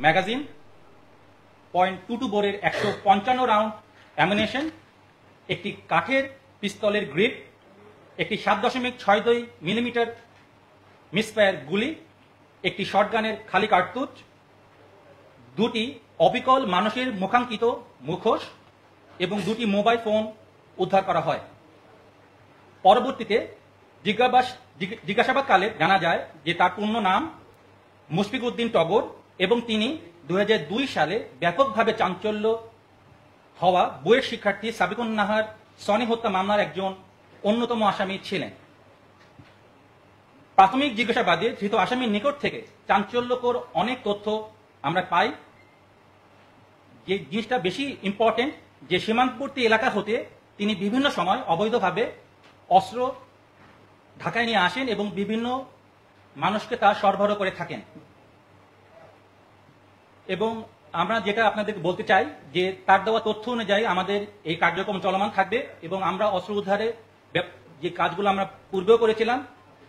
Magazine, .22 বোরের 155 round amination, একটি কাঠের পিস্তলের grip, একটি 7.62 মিলিমিটার মিসফায়ার গুলি, একটি শটগানের খালি কার্তুজ, দুটি অবিকল মানুষের মুখাঙ্কিত মুখোশ এবং দুটি মোবাইল ফোন উদ্ধার করা হয়। পরবর্তীতে জিজ্ঞাসাবাদকালে জানা যায় যে তার পূর্ণ নাম মুশফিক উদ্দিন টগর এবং তিনি 2002 সালে ব্যাপকভাবে চাঞ্চল্য হওয়া বুয়েট শিক্ষার্থী সাবিকুন নাহার সনি হত্যা মামলার একজন অন্যতম আসামি ছিলেন। প্রাথমিক জিজ্ঞাসাবাদে ধৃত আসামির নিকট থেকে চাঞ্চল্যকর অনেক তথ্য আমরা পাই। যে জিনিসটা বেশি ইম্পর্টেন্ট, যে সীমান্তবর্তী এলাকা হতে তিনি বিভিন্ন সময় অবৈধভাবে অস্ত্র ঢাকায় নিয়ে আসেন এবং বিভিন্ন মানুষকে তা সরবরাহ করে থাকেন। এবং আমরা যেটা আপনাদের বলতে চাই যে তার দেওয়া তথ্য অনুযায়ী আমাদের এই কার্যক্রম চলমান থাকবে এবং আমরা অস্ত্র উদ্ধারে যে কাজগুলো আমরা পূর্বেও করেছিলাম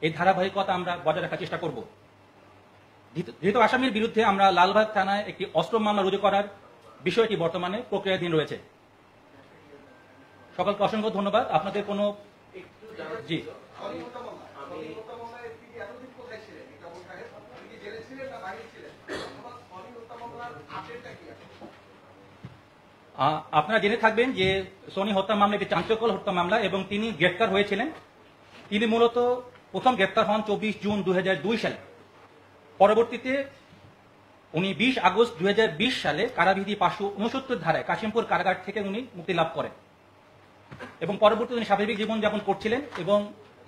এই ধারাবাহিকতা আমরা বজায় রাখার চেষ্টা করব। ধৃত আসামির বিরুদ্ধে আমরা লালবাগ থানায় একটি অস্ত্র মামলা রুজু করার বিষয়টি বর্তমানে প্রক্রিয়াধীন রয়েছে। সকলকে অসংখ্য ধন্যবাদ। আপনাদের কোনো জি আপনারা জেনে থাকবেন যে সনি হত্যা মামলা একটি চাঞ্চল্যকর হত্যা মামলা এবং তিনি গ্রেফতার হয়েছিলেন। তিনি মূলত প্রথম গ্রেফতার হন 24 জুন 2002 সালে। পরবর্তীতে উনি 20 আগস্ট 2020 সালে কারাবিধি 569 ধারায় কাশিমপুর কারাগার থেকে উনি মুক্তি লাভ করেন এবং পরবর্তীতে উনি স্বাভাবিক জীবনযাপন করছিলেন। এবং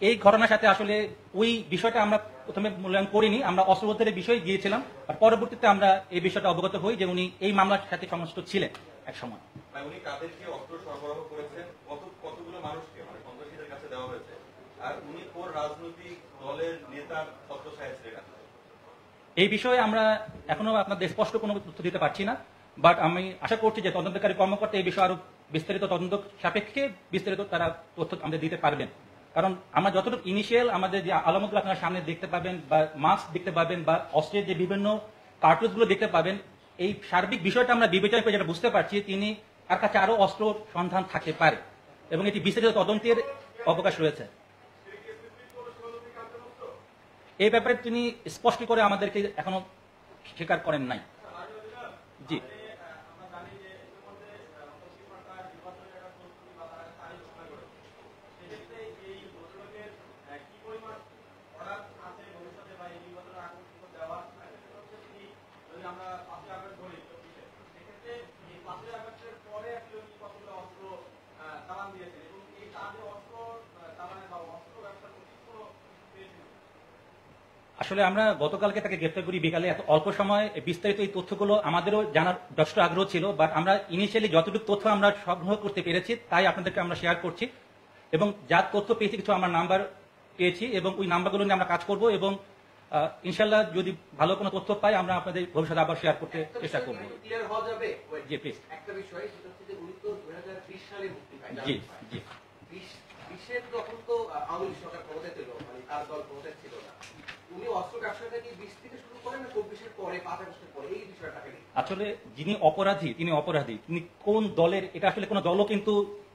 এই ঘটনার সাথে আসলে ওই বিষয়টা আমরা প্রথমে মূল্যায়ন করিনি, আমরা অস্ত্র উদ্ধারের বিষয়ে গিয়েছিলাম আর পরবর্তীতে আমরা এই বিষয়টা অবগত হই যে উনি এই মামলার সাথে সংশ্লিষ্ট ছিলেন এক সময়। উনি কাদেরকে অস্ত্র সরবরাহ করেছেন, কতগুলো মানুষকে মানে সন্ত্রাসীদের কাছে দেওয়া হয়েছে, আর উনি কোন রাজনৈতিক দলের নেতার ছত্রছায়ায় ছিলেন? এই বিষয়ে আমরা এখনো আপনাদের স্পষ্ট কোনো তথ্য দিতে পারছি না, বাট আমি আশা করছি যে তদন্তকারী কর্মকর্তা এই বিষয়ে আরো বিস্তারিত তদন্ত সাপেক্ষে বিস্তারিত তারা তথ্য আমাদের দিতে পারবেন। কারণ আমরা যতটুকু ইনিশিয়াল আমাদের যে আলামতগুলো আপনারা সামনে দেখতে পাবেন বা মাস্ক দেখতে পাবেন বা অস্ত্রের যে বিভিন্ন কার্টুজগুলো দেখতে পাবেন, এই সার্বিক বিষয়টা আমরা বিবেচনা করে যেটা বুঝতে পারছি তিনি তার কাছে আরো অস্ত্র সন্ধান থাকতে পারে এবং এটি বিস্তারিত তদন্তের অবকাশ রয়েছে। এই ব্যাপারে তিনি স্পষ্ট করে আমাদেরকে এখনো স্বীকার করেন নাই। জি আসলে আমরা গতকালকে তাকে গ্রেফতার করি বিকালে, এত অল্প সময় বিস্তারিত এই তথ্যগুলো আমাদেরও জানার যথেষ্ট আগ্রহ ছিল, বাট আমরা ইনিশিয়ালি যতটুকু তথ্য আমরা সংগ্রহ করতে পেরেছি তাই আপনাদেরকে আমরা শেয়ার করছি এবং যার তথ্য পেয়েছি কিছু আমরা নাম্বার পেয়েছি এবং ওই নাম্বারগুলো নিয়ে আমরা কাজ করব এবং ইনশাল্লাহ যদি ভালো কোনো তথ্য পাই আমরা আপনাদের ভবিষ্যতে আবার শেয়ার করতে চেষ্টা করবো। জি প্লিজ। একটা বিষয় সেটা হচ্ছে যে উনি তো 2020 সালে মুক্তি পায়। জি জি 20 তখন তো আওয়ামী লীগ সরকার ক্ষমতায় ছিল, মানে তার দল ক্ষমতায় ছিল না। উনি অস্ত্র ব্যবসাটা কি 20 থেকে শুরু করেন না 24 এর পরে 5 আগস্টের পরে, এই বিষয়টাকে আসলে যিনি অপরাধী তিনি কোন দলের এটা আসলে কোনো দলও কিন্তু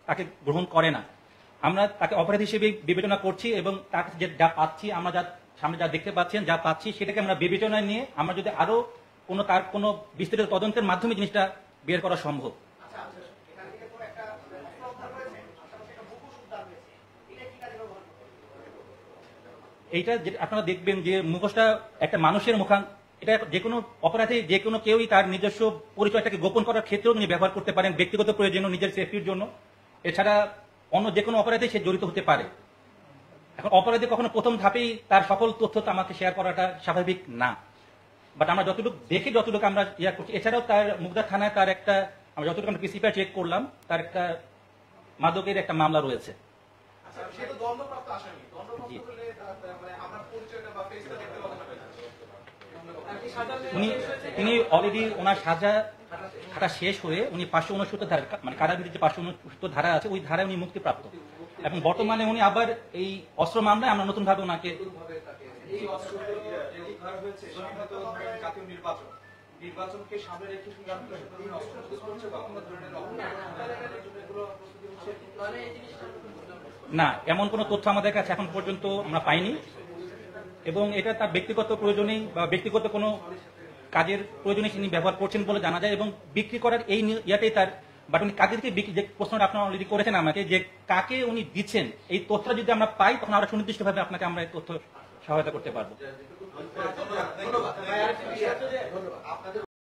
তাকে গ্রহণ করে না। আমরা তাকে অপরাধী হিসেবে বিবেচনা করছি এবং তার কাছে যা পাচ্ছি আমরা যা সামনে যা দেখতে পাচ্ছেন যা পাচ্ছি সেটাকে আমরা বিবেচনায় নিয়ে আমরা যদি আরো তার কোনো বিস্তারিত তদন্তের মাধ্যমে জিনিসটা বের করা সম্ভব। এইটা আপনারা দেখবেন যে মুখোশটা একটা মানুষের এটা যে কোনো অপরাধী যে কোনো কেউই তার নিজস্ব পরিচয়টাকে গোপন করার ক্ষেত্রেও উনি ব্যবহার করতে পারেন, ব্যক্তিগত প্রয়োজনে নিজের সেফটির জন্য। এছাড়া অন্য যে কোনো অপরাধী সে জড়িত হতে পারে। এখন অপরাধী কখনো প্রথম ধাপেই তার সকল তথ্য আমাকে শেয়ার করাটা স্বাভাবিক না, বাট আমরা যতটুকু আমরা করছি। এছাড়াও তার মুগদা থানায় তার একটা আমরা যতটুকু আমরা পিসিপিআর চেক করলাম তার একটা মাদকের একটা মামলা রয়েছে। তিনি অলরেডি ওনার সাজা খাটা শেষ হয়ে উনি 569 ধারা মানে কারাবিধি যে 569 ধারা আছে ওই ধারায় উনি মুক্তিপ্রাপ্ত এবং বর্তমানে উনি আবার এই অস্ত্র মামলায় আমরা নতুন ভাবে ওনাকে এই অস্ত্র উদ্ধার হয়েছে জাতীয় নির্বাচন নির্বাচনকে সামনে রেখে কি আপনার সাথে ধরনের অস্ত্র প্রস্তুত করছে বা কোনো ধরনের এগুলো প্রস্তুতি হচ্ছে? না, এমন কোনো তথ্য আমাদের কাছে এখন পর্যন্ত আমরা পাইনি, এবং এটা তার ব্যক্তিগত প্রয়োজনেই বা ব্যক্তিগত কোনো কাজের প্রয়োজনে তিনি ব্যবহার করছেন বলে জানা যায়, এবং বিক্রি করার এই ইয়াতেই তার, বাট উনি কাদেরকে যে প্রশ্নটা আপনারা অলরেডি করেছেন আমাকে, যে কাকে উনি দিচ্ছেন, এই তথ্যটা যদি আমরা পাই তখন আমরা সুনির্দিষ্টভাবে আপনাকে আমরা এই তথ্য সহায়তা করতে পারবো। ধন্যবাদ।